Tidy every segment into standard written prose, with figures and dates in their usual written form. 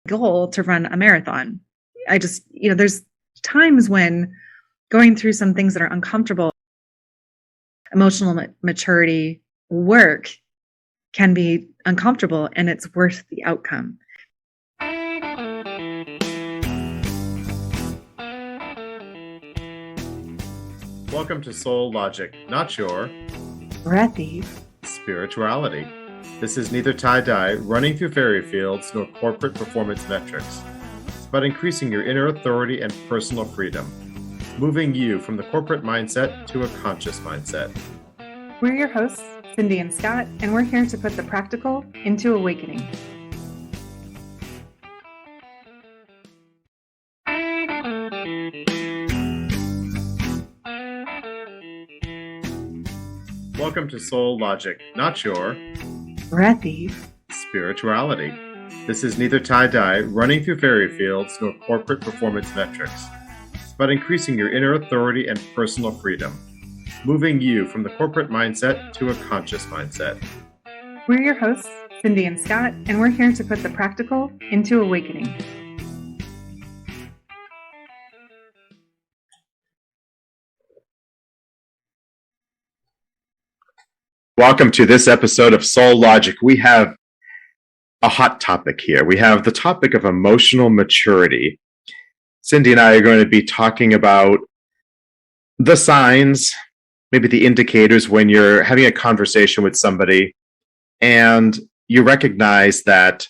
goal to run a marathon. There's times when going through some things that are uncomfortable, emotional maturity work can be uncomfortable, and it's worth the outcome. Welcome to Soul Logic, not your breathy spirituality. This is neither tie-dye, running through fairy fields, nor corporate performance metrics. It's about increasing your inner authority and personal freedom, moving you from the corporate mindset to a conscious mindset. We're your hosts, Cindy and Scott, and we're here to put the practical into awakening. Welcome to Soul Logic, not your breathy spirituality. This is neither tie-dye, running through fairy fields, nor corporate performance metrics. It's about increasing your inner authority and personal freedom, moving you from the corporate mindset to a conscious mindset. We're your hosts, Cindy and Scott, and we're here to put the practical into awakening. Welcome to this episode of Soul Logic. We have a hot topic here. We have the topic of emotional maturity. Cindy and I are going to be talking about the signs, maybe the indicators when you're having a conversation with somebody and you recognize that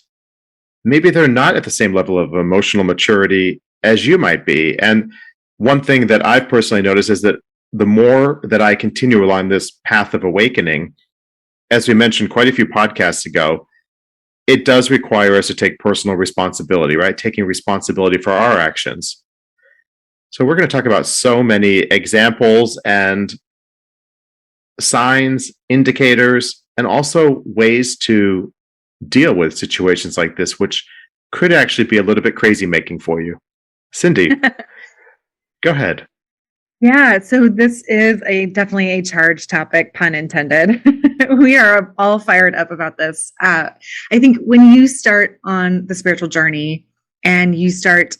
maybe they're not at the same level of emotional maturity as you might be. And one thing that I've personally noticed is that the more that I continue along this path of awakening, as we mentioned quite a few podcasts ago, it does require us to take personal responsibility, right? Taking responsibility for our actions. So we're going to talk about so many examples and signs, indicators, and also ways to deal with situations like this, which could actually be a little bit crazy making for you. Cindy, go ahead. Yeah, so this is definitely a charged topic, pun intended. We are all fired up about this. I think when you start on the spiritual journey and you start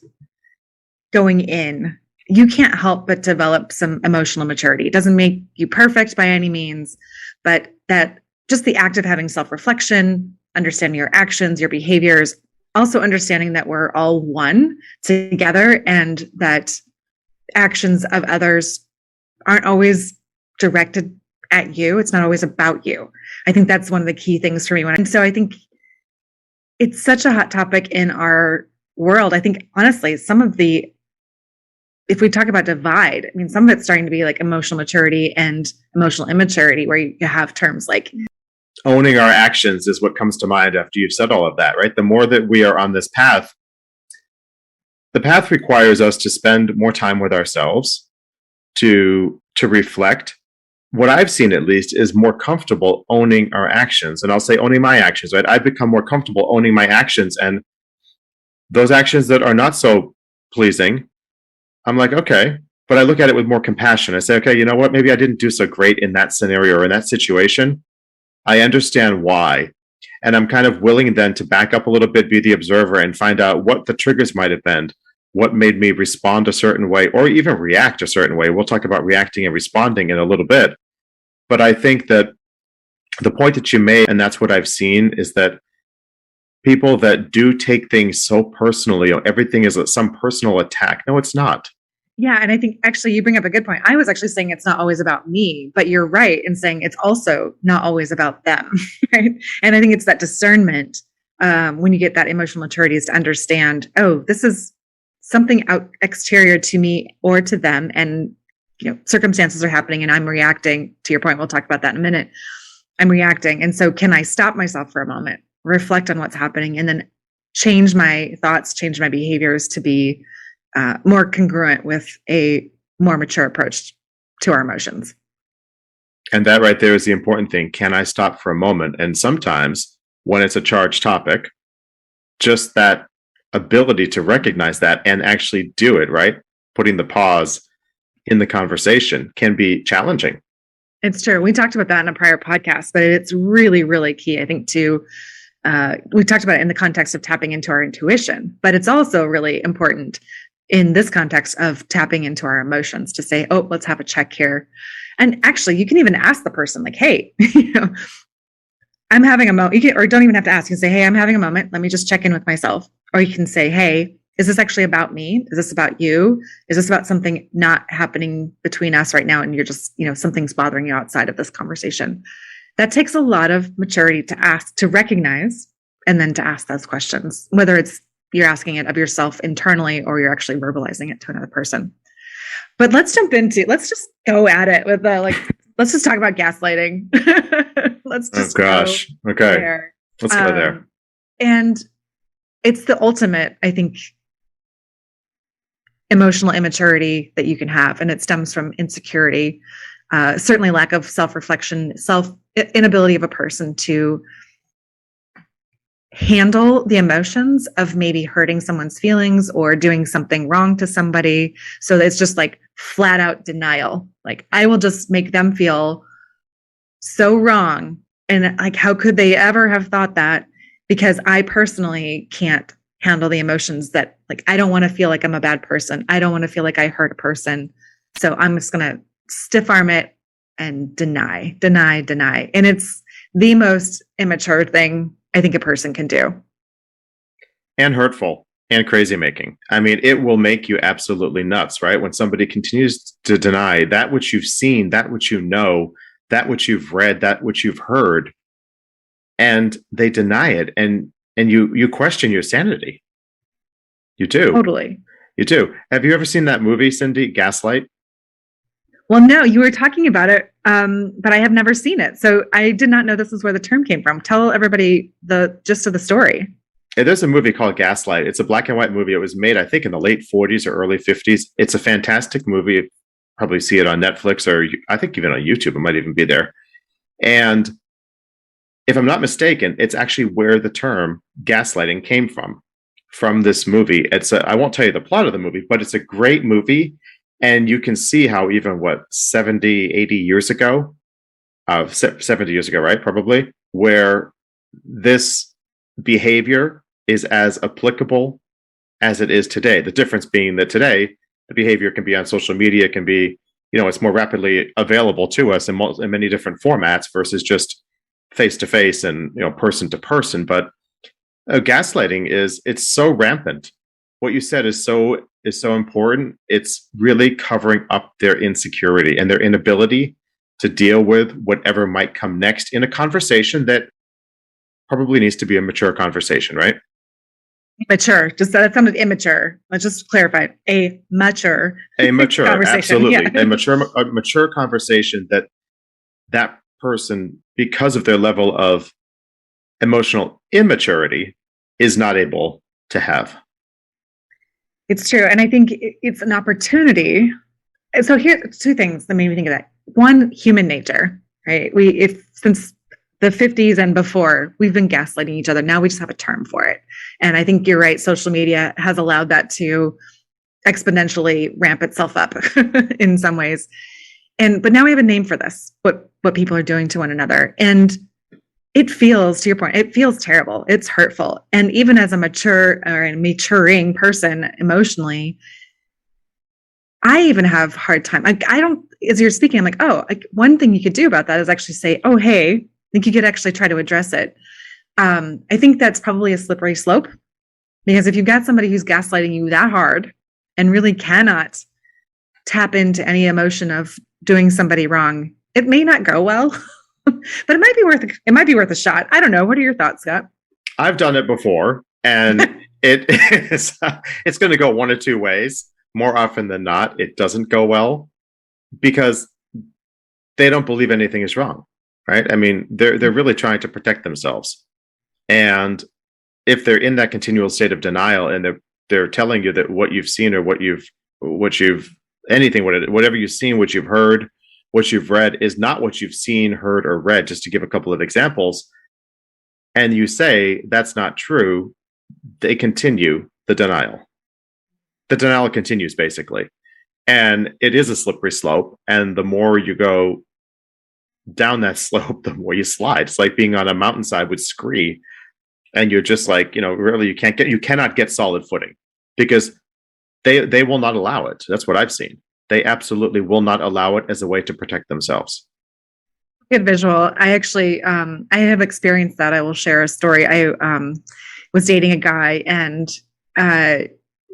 going in, you can't help but develop some emotional maturity. It doesn't make you perfect by any means, but that just the act of having self-reflection, understanding your actions, your behaviors, also understanding that we're all one together and that actions of others aren't always directed at you. It's not always about you. I think that's one of the key things for me. And so I think it's such a hot topic in our world. I think, honestly, if we talk about divide, I mean, some of it's starting to be like emotional maturity and emotional immaturity, where you have terms like owning our actions is what comes to mind after you've said all of that, right? The more that we are on this path, the path requires us to spend more time with ourselves, to reflect. What I've seen, at least, is more comfortable owning our actions. And I'll say owning my actions, right? I've become more comfortable owning my actions. And those actions that are not so pleasing, I'm like, okay. But I look at it with more compassion. I say, okay, you know what? Maybe I didn't do so great in that scenario or in that situation. I understand why. And I'm kind of willing then to back up a little bit, be the observer, and find out what the triggers might have been, what made me respond a certain way, or even react a certain way. We'll talk about reacting and responding in a little bit. But I think that the point that you made, and that's what I've seen, is that people that do take things so personally, everything is some personal attack. No, it's not. Yeah, and I think actually you bring up a good point. I was actually saying it's not always about me, but you're right in saying it's also not always about them, right? And I think it's that discernment when you get that emotional maturity is to understand, oh, this is something exterior to me or to them, and circumstances are happening and I'm reacting. To your point, we'll talk about that in a minute. I'm reacting. And so can I stop myself for a moment, reflect on what's happening, and then change my thoughts, change my behaviors to be more congruent with a more mature approach to our emotions. And that right there is the important thing. Can I stop for a moment? And sometimes when it's a charged topic, just that ability to recognize that and actually do it, right? Putting the pause in the conversation can be challenging. It's true. We talked about that in a prior podcast, but it's really, really key, I think, to we talked about it in the context of tapping into our intuition, but it's also really important in this context of tapping into our emotions to say, oh, let's have a check here. And actually, you can even ask the person, like, hey, I'm having a moment, or don't even have to ask. You can say, hey, I'm having a moment. Let me just check in with myself. Or you can say, hey, is this actually about me? Is this about you? Is this about something not happening between us right now? And you're just, something's bothering you outside of this conversation. That takes a lot of maturity to ask, to recognize, and then to ask those questions, whether it's you're asking it of yourself internally or you're actually verbalizing it to another person. But let's just go at it with let's just talk about gaslighting. Let's just Okay. there. Let's go there. And it's the ultimate, I think, emotional immaturity that you can have. And it stems from insecurity, certainly lack of self-reflection, inability of a person to handle the emotions of maybe hurting someone's feelings or doing something wrong to somebody. So it's just like flat out denial. Like, I will just make them feel so wrong. And like, how could they ever have thought that? Because I personally can't handle the emotions that, like, I don't want to feel like I'm a bad person. I don't want to feel like I hurt a person. So I'm just going to stiff arm it and deny. And it's the most immature thing I think a person can do. And hurtful and crazy making. I mean, it will make you absolutely nuts, right? When somebody continues to deny that which you've seen, that which you know, that which you've read, that which you've heard, and they deny it, and you question your sanity. You do. Totally. You do. Have you ever seen that movie, Cindy, Gaslight? Well, no, you were talking about it, but I have never seen it. So I did not know this is where the term came from. Tell everybody the gist of the story. There's a movie called Gaslight. It's a black and white movie. It was made, I think, in the late 40s or early 50s. It's a fantastic movie. You probably see it on Netflix, or I think even on YouTube. It might even be there. And if I'm not mistaken, it's actually where the term gaslighting came from this movie. I won't tell you the plot of the movie, but it's a great movie. And you can see how even 70, 80 years ago, 70 years ago, right? Probably, where this behavior is as applicable as it is today. The difference being that today, the behavior can be on social media, can be, it's more rapidly available to us in many different formats versus just face to face and, person to person. But gaslighting it's so rampant. What you said is so important. It's really covering up their insecurity and their inability to deal with whatever might come next in a conversation that probably needs to be a mature conversation, right? Mature. Just that sounded immature. Let's just clarify. A mature conversation. Absolutely. Yeah. A mature conversation that person, because of their level of emotional immaturity, is not able to have. It's true. And I think it's an opportunity. So here, two things that made me think of that. One, human nature, right? Since the 50s and before, we've been gaslighting each other. Now we just have a term for it. And I think you're right. Social media has allowed that to exponentially ramp itself up in some ways. But now we have a name for this, what people are doing to one another. And it feels, to your point, it feels terrible. It's hurtful. And even as a mature or a maturing person emotionally, I even have a hard time. I don't, as you're speaking, I'm like, one thing you could do about that is actually say, oh, hey, I think you could actually try to address it. I think that's probably a slippery slope, because if you've got somebody who's gaslighting you that hard and really cannot tap into any emotion of doing somebody wrong, it may not go well. But it might be worth a shot. I don't know. What are your thoughts, Scott? I've done it before, and it's going to go one of two ways. More often than not, it doesn't go well because they don't believe anything is wrong, right? I mean, they're really trying to protect themselves, and if they're in that continual state of denial and they're telling you that what you've seen or whatever you've seen, what you've heard, what you've read is not what you've seen, heard, or read, just to give a couple of examples, and you say that's not true, they continue the denial. The denial continues, basically. And it is a slippery slope. And the more you go down that slope, the more you slide. It's like being on a mountainside with scree. and you're just like, really, you cannot get solid footing because they will not allow it. That's what I've seen. They absolutely will not allow it as a way to protect themselves. Good visual. I actually, I have experienced that. I will share a story. I was dating a guy, and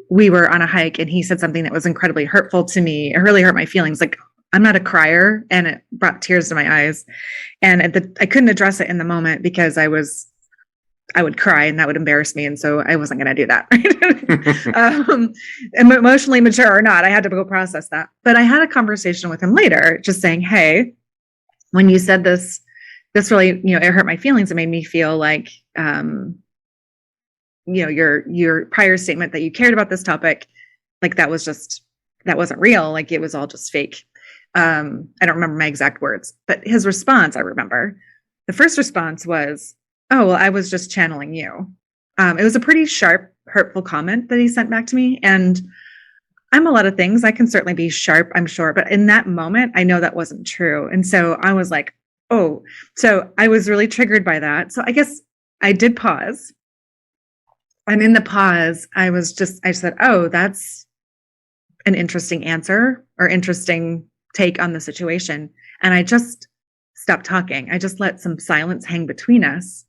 we were on a hike, and he said something that was incredibly hurtful to me. It really hurt my feelings. Like, I'm not a crier, and it brought tears to my eyes. And I couldn't address it in the moment because I would cry, and that would embarrass me. And so I wasn't going to do that. Right? Emotionally mature or not, I had to go process that. But I had a conversation with him later, just saying, hey, when you said this really, it hurt my feelings. It made me feel like, your prior statement that you cared about this topic, like that wasn't real. Like it was all just fake. I don't remember my exact words, but his response, I remember. The first response was, oh, well, I was just channeling you. It was a pretty sharp, hurtful comment that he sent back to me. And I'm a lot of things. I can certainly be sharp, I'm sure. But in that moment, I know that wasn't true. And so I was like, oh, so I was really triggered by that. So I guess I did pause. And in the pause, I said, oh, that's an interesting answer or interesting take on the situation. And I just stopped talking. I just let some silence hang between us.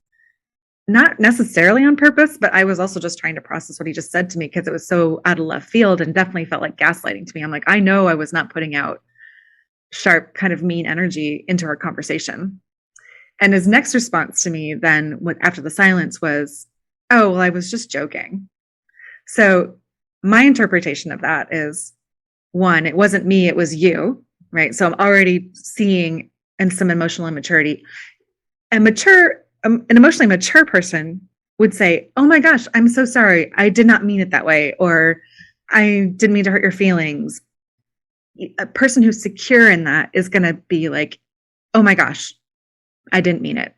Not necessarily on purpose, but I was also just trying to process what he just said to me because it was so out of left field and definitely felt like gaslighting to me. I'm like, I know I was not putting out sharp, kind of mean energy into our conversation. And his next response to me then, after the silence, was, oh, well, I was just joking. So my interpretation of that is, one, it wasn't me, it was you, right? So I'm already seeing in some emotional immaturity. An emotionally mature person would say, oh my gosh, I'm so sorry. I did not mean it that way. Or I didn't mean to hurt your feelings. A person who's secure in that is going to be like, oh my gosh, I didn't mean it.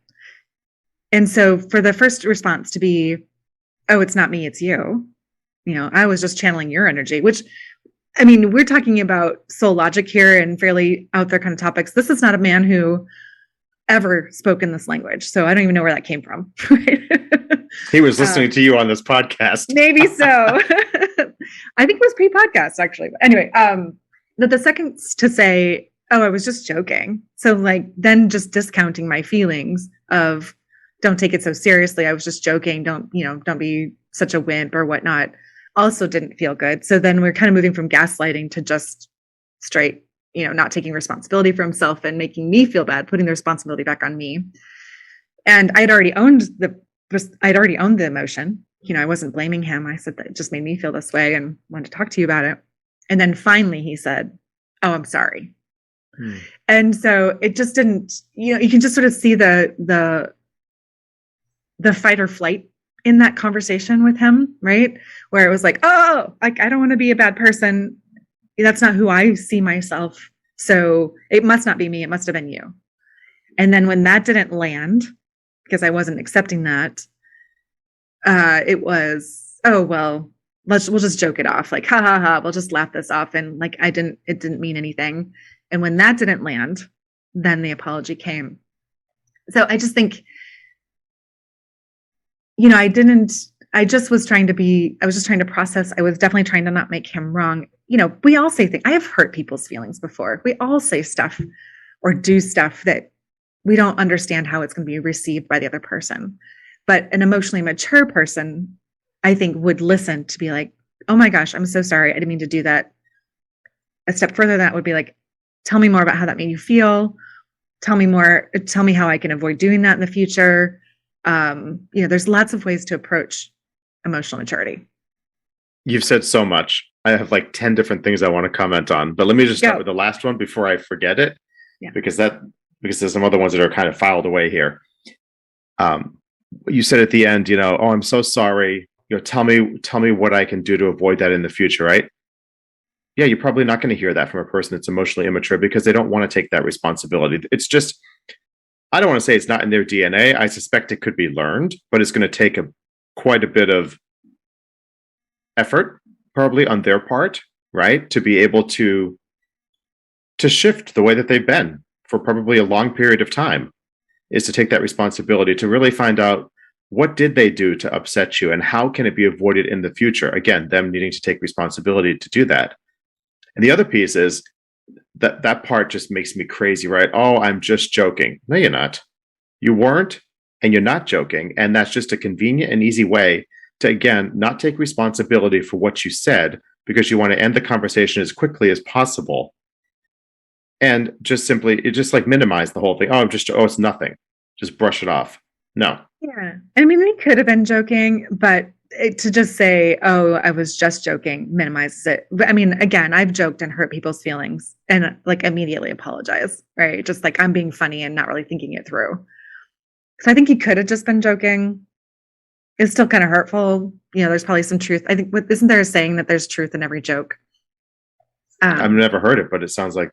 And so for the first response to be, oh, it's not me, it's you. I was just channeling your energy, which, I mean, we're talking about soul logic here and fairly out there kind of topics. This is not a man who ever spoken this language. So I don't even know where that came from. He was listening to you on this podcast. Maybe so. I think it was pre-podcast actually. But anyway, the second to say, oh, I was just joking. So like then just discounting my feelings of don't take it so seriously. I was just joking. Don't be such a wimp or whatnot. Also didn't feel good. So then we're kind of moving from gaslighting to just straight, not taking responsibility for himself and making me feel bad, putting the responsibility back on me. And I'd already owned the emotion. I wasn't blaming him. I said that it just made me feel this way and wanted to talk to you about it. And then finally he said, oh, I'm sorry. And so it just didn't, you can just sort of see the fight or flight in that conversation with him, right? Where it was like, oh, like, I don't want to be a bad person. That's not who I see myself. So it must not be me. It must have been you. And then when that didn't land, because I wasn't accepting that, it was, oh, well, we'll just joke it off. Like, ha ha ha, we'll just laugh this off. And like, it didn't mean anything. And when that didn't land, then the apology came. So I just think, I was just trying to process. I was definitely trying to not make him wrong. We all say things. I have hurt people's feelings before. We all say stuff or do stuff that we don't understand how it's going to be received by the other person. But an emotionally mature person, I think, would listen to be like, oh my gosh, I'm so sorry. I didn't mean to do that. A step further than that would be like, tell me more about how that made you feel. Tell me more. Tell me how I can avoid doing that in the future. There's lots of ways to approach emotional maturity. You've said so much. I have like 10 different things I want to comment on, but let me just start with the last one before I forget it, because there's some other ones that are kind of filed away here. You said at the end, oh, I'm so sorry. Tell me what I can do to avoid that in the future, right? Yeah, you're probably not going to hear that from a person that's emotionally immature because they don't want to take that responsibility. It's just, I don't want to say it's not in their DNA. I suspect it could be learned, but it's going to take quite a bit of effort, probably on their part, right, to be able to shift the way that they've been for probably a long period of time, is to take that responsibility to really find out what did they do to upset you, and how can it be avoided in the future? Again, them needing to take responsibility to do that. And the other piece is that part just makes me crazy, right? Oh, I'm just joking. No, you're not. You weren't, and you're not joking. And that's just a convenient and easy way to, again, not take responsibility for what you said because you want to end the conversation as quickly as possible. And just simply, it just like minimize the whole thing. Oh, it's nothing. Just brush it off. No. Yeah. I mean, we could have been joking, but to just say, oh, I was just joking, minimizes it. I mean, again, I've joked and hurt people's feelings and like immediately apologize, right? Just like I'm being funny and not really thinking it through. So I think he could have just been joking. It's still kind of hurtful. You know, there's probably some truth. I think, isn't there a saying that there's truth in every joke? I've never heard it, but it sounds like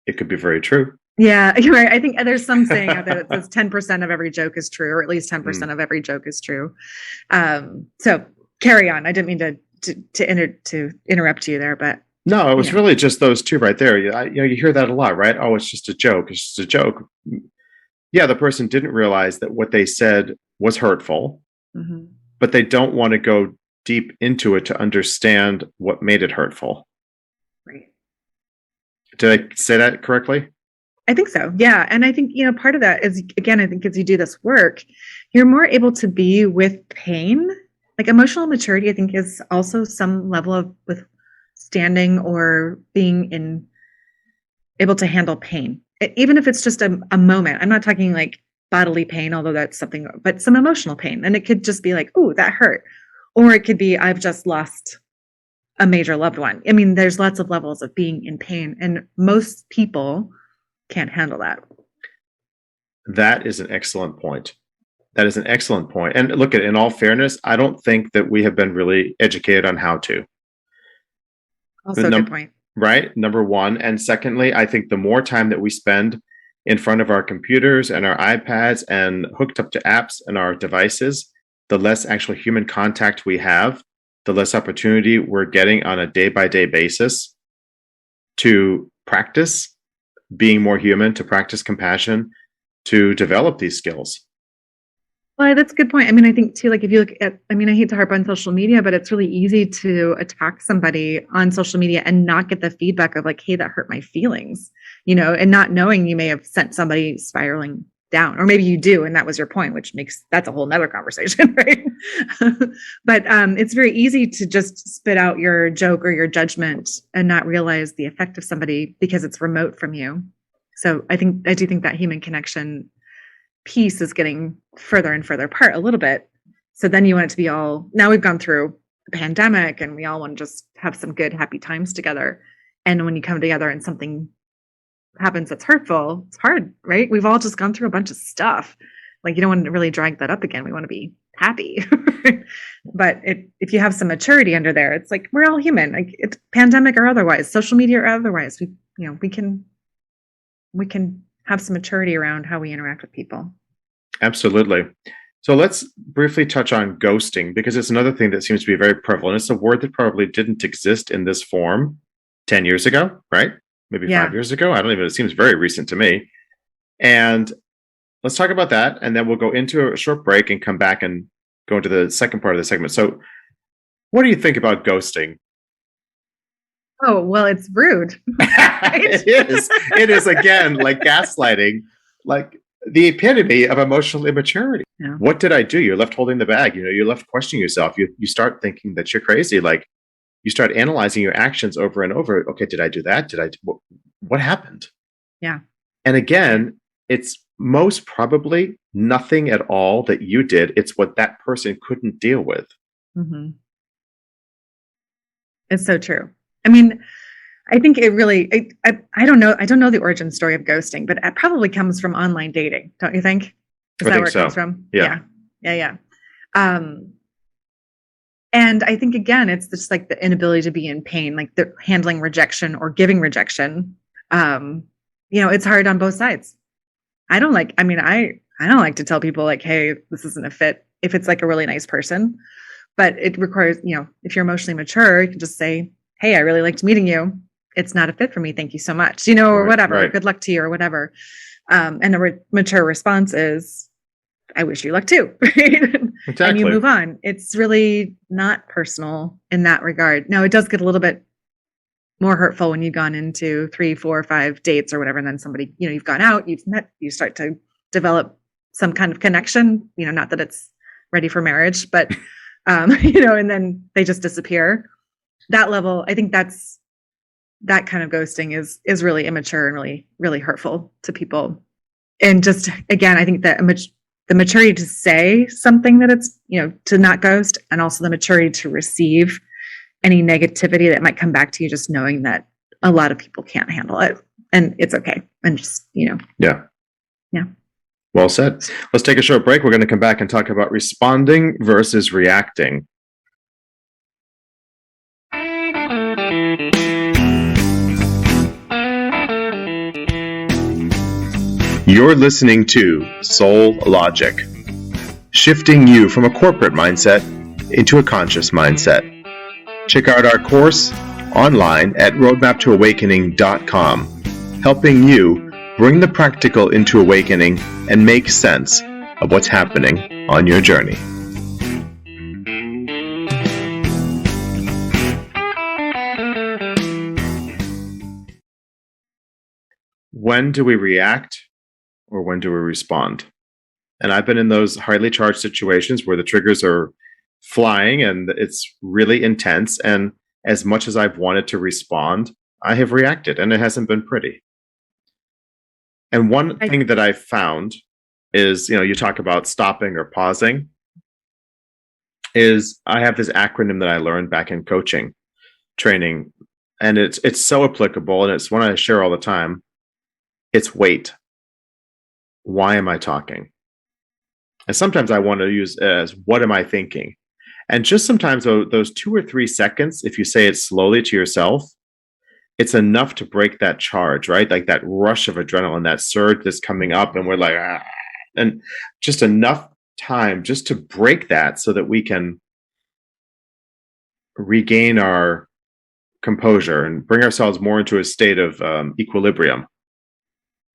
it could be very true. Yeah, you're right. I think there's some saying out there that says 10% of every joke is true, or at least 10% of every joke is true. So carry on. I didn't mean to interrupt you there, but no, it was really just those two right there. You hear that a lot, right? Oh, it's just a joke. It's just a joke. Yeah, the person didn't realize that what they said was hurtful, but they don't want to go deep into it to understand what made it hurtful. Right. Did I say that correctly? I think so. Yeah. And I think, part of that is, again, I think as you do this work, you're more able to be with pain. Like emotional maturity, I think, is also some level of withstanding or being able to handle pain, even if it's just a moment. I'm not talking like bodily pain, although that's something, but some emotional pain. And it could just be like, oh, that hurt. Or it could be, I've just lost a major loved one. I mean, there's lots of levels of being in pain, and most people can't handle that. That is an excellent point. That is an excellent point. And look, in all fairness, I don't think that we have been really educated on how to. Also a good point. Right? Number one. And secondly, I think the more time that we spend in front of our computers and our iPads and hooked up to apps and our devices, the less actual human contact we have, the less opportunity we're getting on a day-by-day basis to practice being more human, to practice compassion, to develop these skills. Well, that's a good point. I mean, I think too, like if you look at, I hate to harp on social media, but it's really easy to attack somebody on social media and not get the feedback of like, hey, that hurt my feelings, and not knowing you may have sent somebody spiraling down, or maybe you do, and that was your point, which that's a whole nother conversation, right? But it's very easy to just spit out your joke or your judgment and not realize the effect of somebody because it's remote from you. So I do think that human connection piece is getting further and further apart a little bit. So then you want it to be now we've gone through a pandemic and we all want to just have some good, happy times together. And when you come together and something happens that's hurtful, it's hard, right? We've all just gone through a bunch of stuff. Like you don't want to really drag that up again. We want to be happy. But if you have some maturity under there, it's like we're all human, like it's pandemic or otherwise, social media or otherwise. We can have some maturity around how we interact with people. Absolutely. So let's briefly touch on ghosting, because it's another thing that seems to be very prevalent. It's a word that probably didn't exist in this form 10 years ago, right? Maybe 5 years ago. I don't even, it seems very recent to me. And let's talk about that. And then we'll go into a short break and come back and go into the second part of the segment. So what do you think about ghosting? Oh, well, it's rude. Right? It is, again, like gaslighting, like the epitome of emotional immaturity. Yeah. What did I do? You're left holding the bag. You're left questioning yourself. You start thinking that you're crazy. Like you start analyzing your actions over and over. Okay, did I do that? What happened? Yeah. And again, it's most probably nothing at all that you did. It's what that person couldn't deal with. Mm-hmm. It's so true. I mean, I think it really, I don't know. I don't know the origin story of ghosting, but it probably comes from online dating. Don't you think? Is that where it comes from? Yeah. And I think, again, it's just like the inability to be in pain, like the handling rejection or giving rejection. It's hard on both sides. I don't like to tell people like, hey, this isn't a fit if it's like a really nice person, but it requires, if you're emotionally mature, you can just say, hey, I really liked meeting you. It's not a fit for me. Thank you so much, or whatever. Right. Good luck to you or whatever. And a mature response is, I wish you luck too. Right? Exactly. And you move on. It's really not personal in that regard. Now, it does get a little bit more hurtful when you've gone into 3, 4, 5 dates or whatever, and then somebody, you've gone out, you've met, you start to develop some kind of connection, not that it's ready for marriage, but, and then they just disappear. That level, I think that kind of ghosting is really immature and really, really hurtful to people. And just, again, I think that the maturity to say something that it's, to not ghost, and also the maturity to receive any negativity that might come back to you, just knowing that a lot of people can't handle it and it's okay. And just, Yeah. Yeah. Well said. Let's take a short break. We're going to come back and talk about responding versus reacting. You're listening to Soul Logic, shifting you from a corporate mindset into a conscious mindset. Check out our course online at roadmaptoawakening.com, helping you bring the practical into awakening and make sense of what's happening on your journey. When do we react or when do we respond? And I've been in those highly charged situations where the triggers are flying and it's really intense. And as much as I've wanted to respond, I have reacted and it hasn't been pretty. And one thing that I've found is, you talk about stopping or pausing, is I have this acronym that I learned back in coaching training, and it's so applicable, and it's one I share all the time. It's wait. Why am I talking? And sometimes I want to use as what am I thinking? And just sometimes those 2 or 3 seconds, if you say it slowly to yourself, it's enough to break that charge, right? Like that rush of adrenaline, that surge that's coming up, and we're like, and just enough time just to break that so that we can regain our composure and bring ourselves more into a state of equilibrium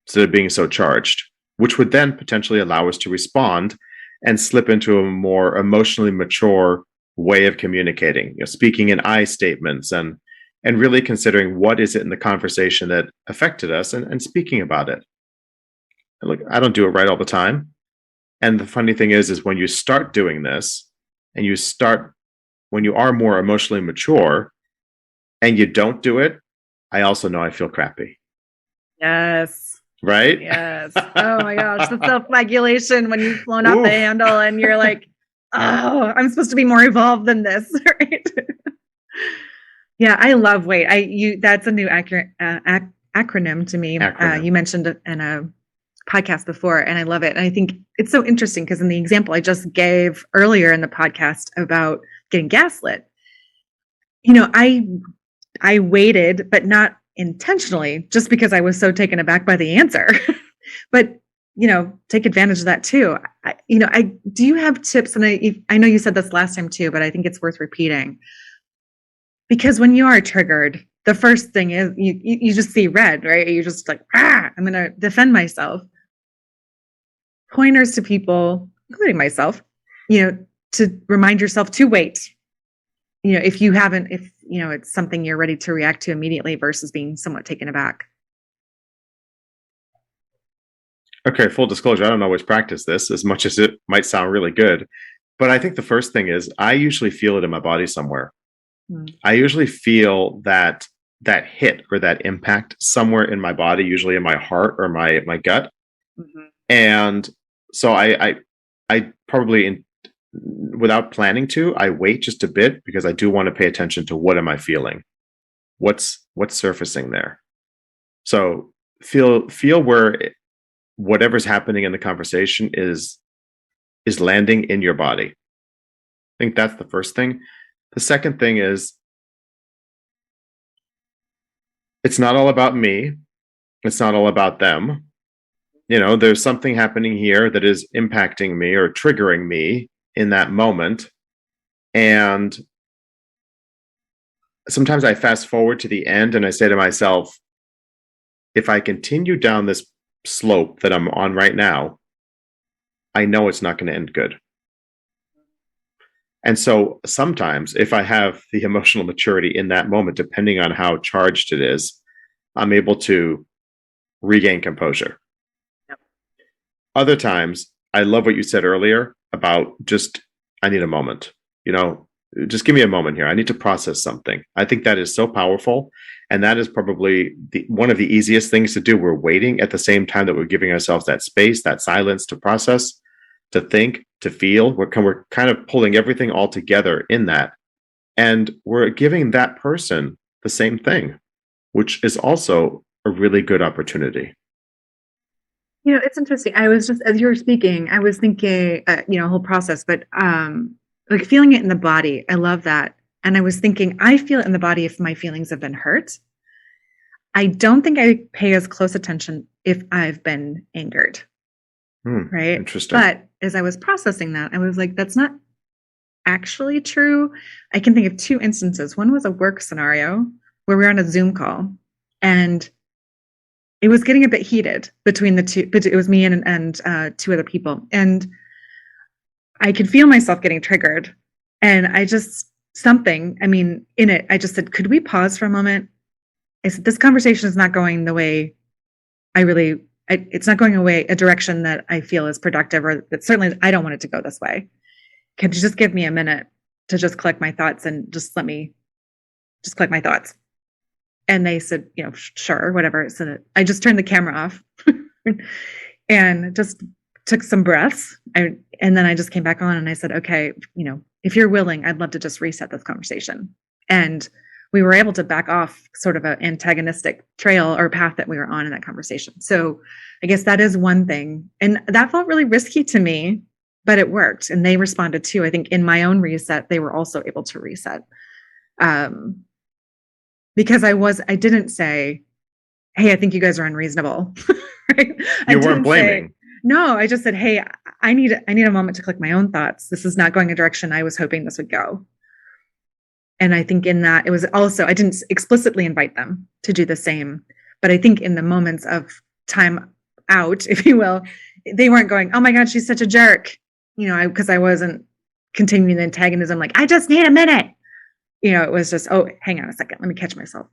instead of being so charged, which would then potentially allow us to respond and slip into a more emotionally mature way of communicating, speaking in I statements and really considering what is it in the conversation that affected us and speaking about it. And look, I don't do it right all the time. And the funny thing is when you start doing this and when you are more emotionally mature and you don't do it, I also know I feel crappy. Yes. Right? Yes. Oh my gosh. The self-flagellation when you've flown off the handle and you're like, oh, I'm supposed to be more evolved than this. Right? Yeah, I love wait. That's a new acronym to me. You mentioned it in a podcast before, and I love it. And I think it's so interesting because in the example I just gave earlier in the podcast about getting gaslit, I waited, but not intentionally, just because I was so taken aback by the answer. But take advantage of that too. Do you have tips? And I know you said this last time too, but I think it's worth repeating. Because when you are triggered, the first thing is you just see red, right? You're just like, I'm going to defend myself. Pointers to people, including myself, to remind yourself to wait. If it's something you're ready to react to immediately versus being somewhat taken aback. Okay, full disclosure, I don't always practice this as much as it might sound really good. But I think the first thing is I usually feel it in my body somewhere. I usually feel that hit or that impact somewhere in my body, usually in my heart or my gut. Mm-hmm. And so I probably, without planning to, I wait just a bit because I do want to pay attention to what am I feeling? What's surfacing there? So feel where whatever's happening in the conversation is landing in your body. I think that's the first thing. The second thing is it's not all about me. It's not all about them. There's something happening here that is impacting me or triggering me in that moment. And sometimes I fast forward to the end and I say to myself, if I continue down this slope that I'm on right now, I know it's not going to end good. And so sometimes, if I have the emotional maturity in that moment, depending on how charged it is, I'm able to regain composure. Yep. Other times, I love what you said earlier about just, I need a moment. You know, just give me a moment here. I need to process something. I think that is so powerful. And that is probably one of the easiest things to do. We're waiting at the same time that we're giving ourselves that space, that silence to process, to think, to feel. We're kind of pulling everything all together in that. And we're giving that person the same thing, which is also a really good opportunity. It's interesting. I was just, as you were speaking, I was thinking, whole process, but like feeling it in the body. I love that. And I was thinking, I feel it in the body if my feelings have been hurt. I don't think I pay as close attention if I've been angered. Right. Interesting. But as I was processing that, I was like, that's not actually true. I can think of two instances. One was a work scenario where we were on a Zoom call and it was getting a bit heated between the two, but it was me and two other people. And I could feel myself getting triggered. And I just, in it, I just said, could we pause for a moment? I said, this conversation is not going the way it's not going away a direction that I feel is productive, or that certainly I don't want it to go this way. Could you just give me a minute to just collect my thoughts and just let me just collect my thoughts? And they said, sure, whatever. So I just turned the camera off and just took some breaths. And then I just came back on and I said, okay, if you're willing, I'd love to just reset this conversation. And we were able to back off sort of an antagonistic trail or path that we were on in that conversation. So I guess that is one thing. And that felt really risky to me, but it worked. And they responded too. I think in my own reset, they were also able to reset. Because I didn't say, hey, I think you guys are unreasonable. Right? You weren't blaming. No, I just said, hey, I need a moment to collect my own thoughts. This is not going a direction I was hoping this would go. And I think in that, it was also, I didn't explicitly invite them to do the same, but I think in the moments of time out, if you will, they weren't going, oh my God, she's such a jerk, because I wasn't continuing the antagonism, like, I just need a minute. It was just, oh, hang on a second, let me catch myself.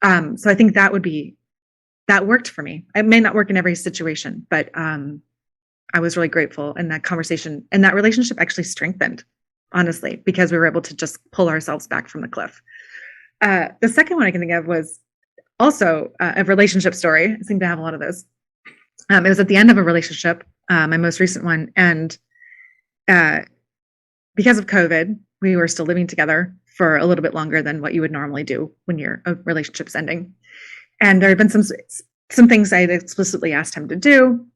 So I think that worked for me. It may not work in every situation, but I was really grateful. And that conversation and that relationship actually strengthened, honestly, because we were able to just pull ourselves back from the cliff. The second one I can think of was also a relationship story. I seem to have a lot of those. It was at the end of a relationship, my most recent one. And because of COVID, we were still living together for a little bit longer than what you would normally do when your relationship's ending. And there had been some things I had explicitly asked him to do.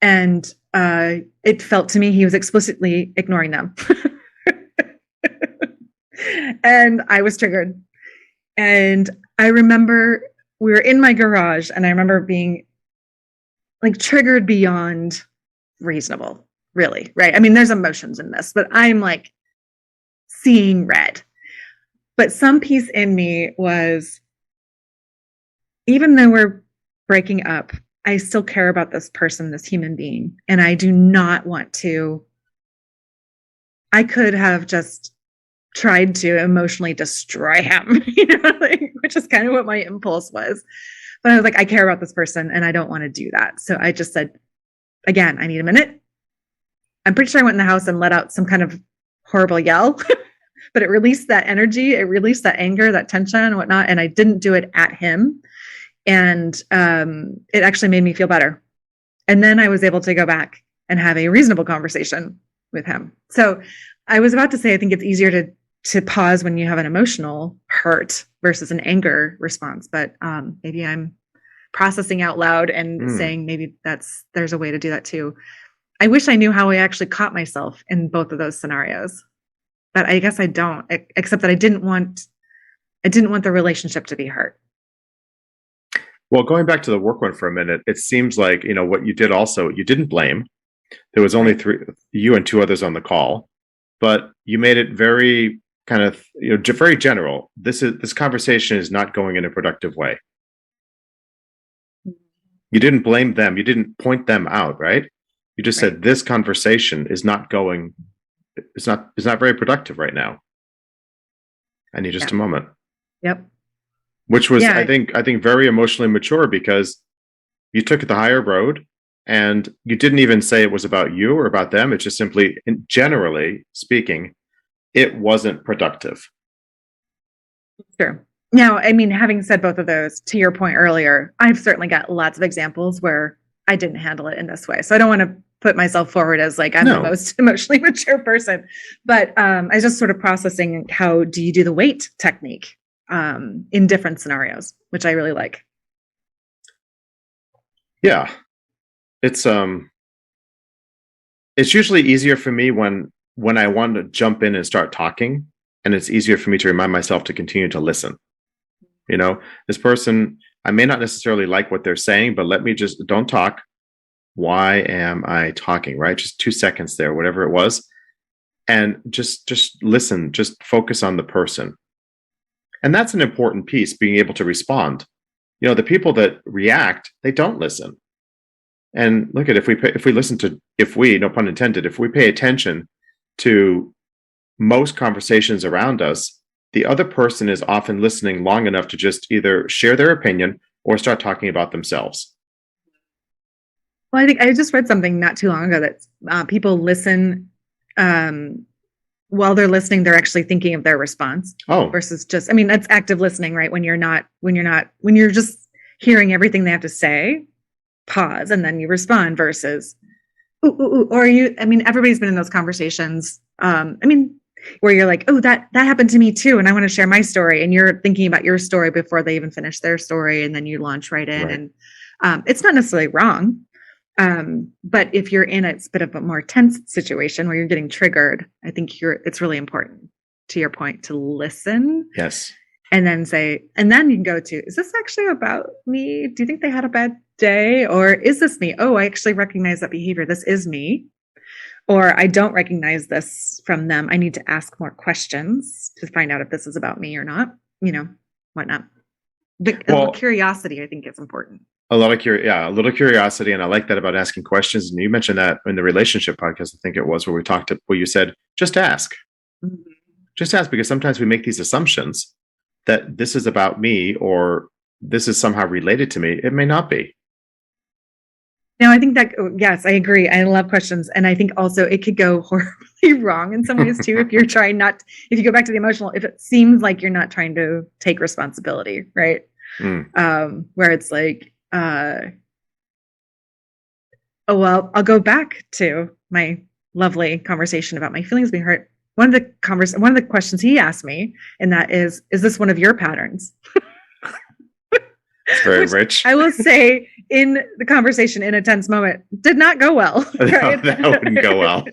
And it felt to me he was explicitly ignoring them. And I was triggered. And I remember we were in my garage and I remember being like triggered beyond reasonable, really, right? I mean, there's emotions in this, but I'm like seeing red. But some piece in me was, even though we're breaking up, I still care about this person, this human being. And I do not want to, I could have just tried to emotionally destroy him, which is kind of what my impulse was. But I was like, I care about this person and I don't want to do that. So I just said, again, I need a minute. I'm pretty sure I went in the house and let out some kind of horrible yell, but it released that energy. It released that anger, that tension and whatnot. And I didn't do it at him. And it actually made me feel better. And then I was able to go back and have a reasonable conversation with him. So I was about to say, I think it's easier to pause when you have an emotional hurt versus an anger response. But maybe I'm processing out loud and saying maybe there's a way to do that too. I wish I knew how I actually caught myself in both of those scenarios, but I guess I don't, except that I didn't want the relationship to be hurt. Well, going back to the work one for a minute, it seems like, what you did also, you didn't blame. There was only you and two others on the call, but you made it very kind of, very general. This conversation is not going in a productive way. You didn't blame them. You didn't point them out, right? You just said this conversation is not going, it's not very productive right now. I need just a moment. Yep. Which was, I think very emotionally mature, because you took the higher road and you didn't even say it was about you or about them. It's just simply, generally speaking, it wasn't productive. True. Now, I mean, having said both of those, to your point earlier, I've certainly got lots of examples where I didn't handle it in this way. So I don't want to put myself forward as like I'm the most emotionally mature person, but I was just sort of processing how do you do the wait technique in different scenarios, which I really like. Yeah, it's usually easier for me when I want to jump in and start talking, and it's easier for me to remind myself to continue to listen. You know, this person, I may not necessarily like what they're saying, but don't talk. Why am I talking? Right? Just 2 seconds there, whatever it was. And just listen, just focus on the person. And that's an important piece, being able to respond. You know, the people that react, they don't listen. And look at, if we, no pun intended, if we pay attention to most conversations around us, the other person is often listening long enough to just either share their opinion or start talking about themselves. Well, I think I just read something not too long ago that people listen while they're listening, they're actually thinking of their response. Oh, versus just, I mean, that's active listening, right? When you're just hearing everything they have to say, pause, and then you respond versus, or you, I mean, everybody's been in those conversations. Where you're like, oh, that happened to me too, and I want to share my story, and you're thinking about your story before they even finish their story, and then you launch right in. Right. And it's not necessarily wrong, but if you're in a bit of a more tense situation where you're getting triggered, I think it's really important, to your point, to listen. Yes. And then you can go to, is this actually about me? Do you think they had a bad day? Or is this me? Oh, I actually recognize that behavior. This is me. Or I don't recognize this from them. I need to ask more questions to find out if this is about me or not, whatnot. A little curiosity, I think, is important. A little curiosity. And I like that about asking questions. And you mentioned that in the relationship podcast, I think it was, where you said, just ask. Mm-hmm. Just ask, because sometimes we make these assumptions that this is about me or this is somehow related to me. It may not be. No, I think that, yes, I agree. I love questions. And I think also it could go horribly wrong in some ways too. If you go back to the emotional, if it seems like you're not trying to take responsibility, right? Where it's like, oh, well, I'll go back to my lovely conversation about my feelings being hurt. One of the questions he asked me, and that is this one of your patterns? It's very rich. I will say, in the conversation, in a tense moment, did not go well. Right? No, that wouldn't go well.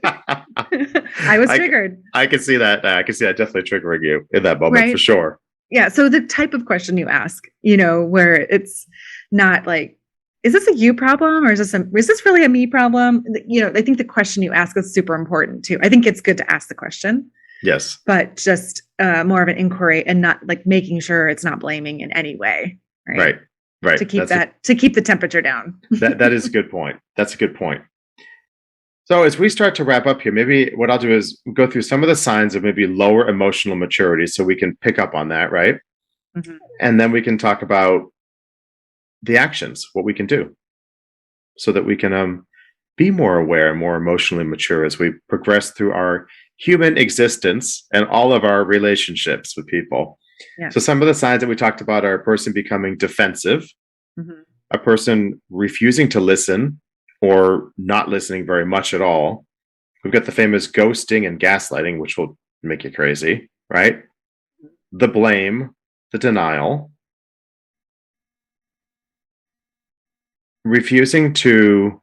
I was triggered. I can see that. I can see that definitely triggering you in that moment, right? For sure. Yeah. So the type of question you ask, where it's not like, is this a you problem, or is this really a me problem? I think the question you ask is super important too. I think it's good to ask the question. Yes. But just more of an inquiry, and not like making sure it's not blaming in any way. Right. To keep the temperature down. That is a good point. That's a good point. So as we start to wrap up here, maybe what I'll do is go through some of the signs of maybe lower emotional maturity, so we can pick up on that, right? Mm-hmm. And then we can talk about the actions, what we can do, so that we can be more aware, more emotionally mature as we progress through our human existence and all of our relationships with people. Yeah. So some of the signs that we talked about are a person becoming defensive, mm-hmm. a person refusing to listen or not listening very much at all. We've got the famous ghosting and gaslighting, which will make you crazy, right? The blame, the denial, refusing to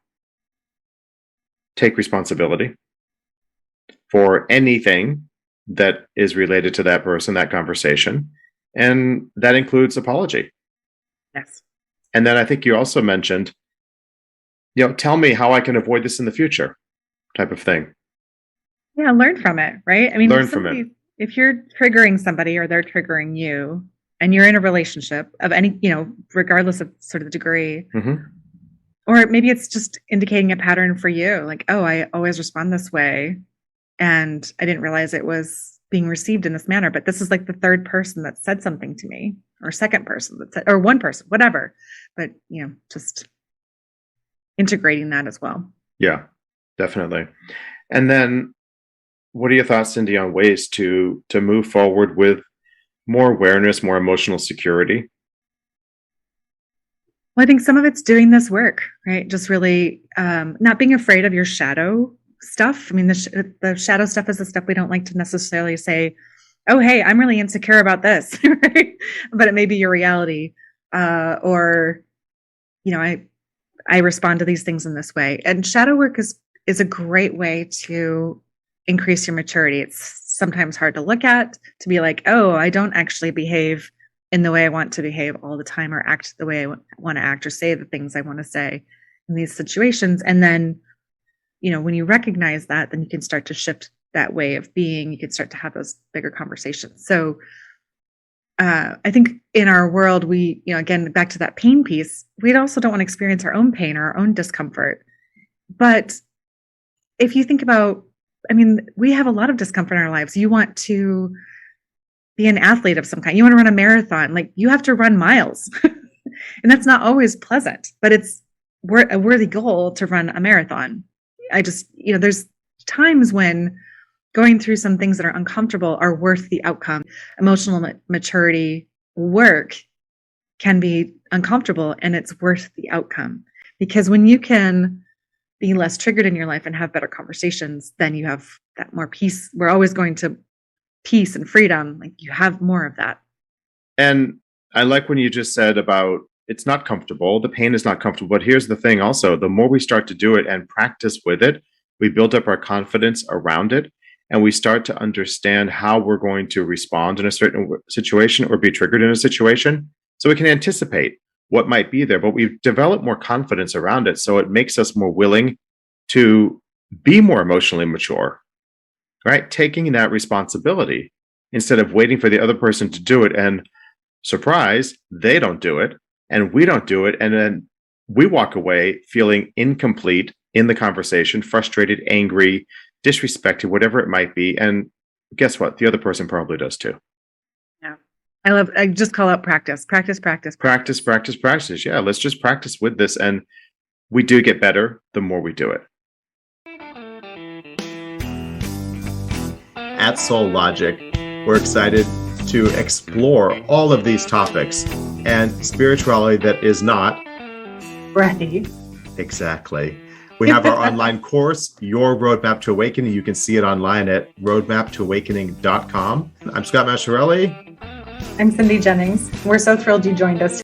take responsibility for anything that is related to that person, that conversation. And that includes apology. Yes. And then I think you also mentioned, tell me how I can avoid this in the future, type of thing. Yeah, learn from it, right? I mean, learn from it. If you're triggering somebody or they're triggering you, and you're in a relationship of any, regardless of sort of the degree, mm-hmm. Or maybe it's just indicating a pattern for you, like, oh, I always respond this way, and I didn't realize it was being received in this manner. But this is like the third person that said something to me, or second person that said, or one person, whatever. But just integrating that as well. Yeah, definitely. And then, what are your thoughts, Cindy, on ways to move forward with more awareness, more emotional security? Well, I think some of it's doing this work, right? Just really not being afraid of your shadow stuff. I mean, the shadow stuff is the stuff we don't like to necessarily say, oh, hey, I'm really insecure about this, right? But it may be your reality. Or, I respond to these things in this way. And shadow work is a great way to increase your maturity. It's sometimes hard to look at, to be like, oh, I don't actually behave in the way I want to behave all the time, or act the way I want to act, or say the things I want to say in these situations. And then, when you recognize that, then you can start to shift that way of being. You can start to have those bigger conversations. So I think in our world, we, again, back to that pain piece, we also don't want to experience our own pain or our own discomfort. But if you think about, we have a lot of discomfort in our lives. You want to be an athlete of some kind. You want to run a marathon, like you have to run miles. And that's not always pleasant, but it's a worthy goal to run a marathon. There's times when going through some things that are uncomfortable are worth the outcome. Emotional maturity work can be uncomfortable, and it's worth the outcome, because when you can be less triggered in your life and have better conversations, then you have that more peace. We're always going to peace and freedom. Like, you have more of that. And I like when you just said about it's not comfortable. The pain is not comfortable. But here's the thing also, the more we start to do it and practice with it, we build up our confidence around it, and we start to understand how we're going to respond in a certain situation or be triggered in a situation. So we can anticipate what might be there, but we've developed more confidence around it. So it makes us more willing to be more emotionally mature, right? Taking that responsibility instead of waiting for the other person to do it, and surprise, they don't do it and we don't do it. And then we walk away feeling incomplete in the conversation, frustrated, angry, disrespected, whatever it might be. And guess what? The other person probably does too. Yeah. I just call out practice. Yeah, let's just practice with this. And we do get better the more we do it. At Soul Logic, we're excited to explore all of these topics and spirituality that is not right. Exactly. We have our online course, Your Roadmap to Awakening. You can see it online at roadmaptoawakening.com. I'm Scott Masciarelli. I'm Cindy Jennings. We're so thrilled you joined us.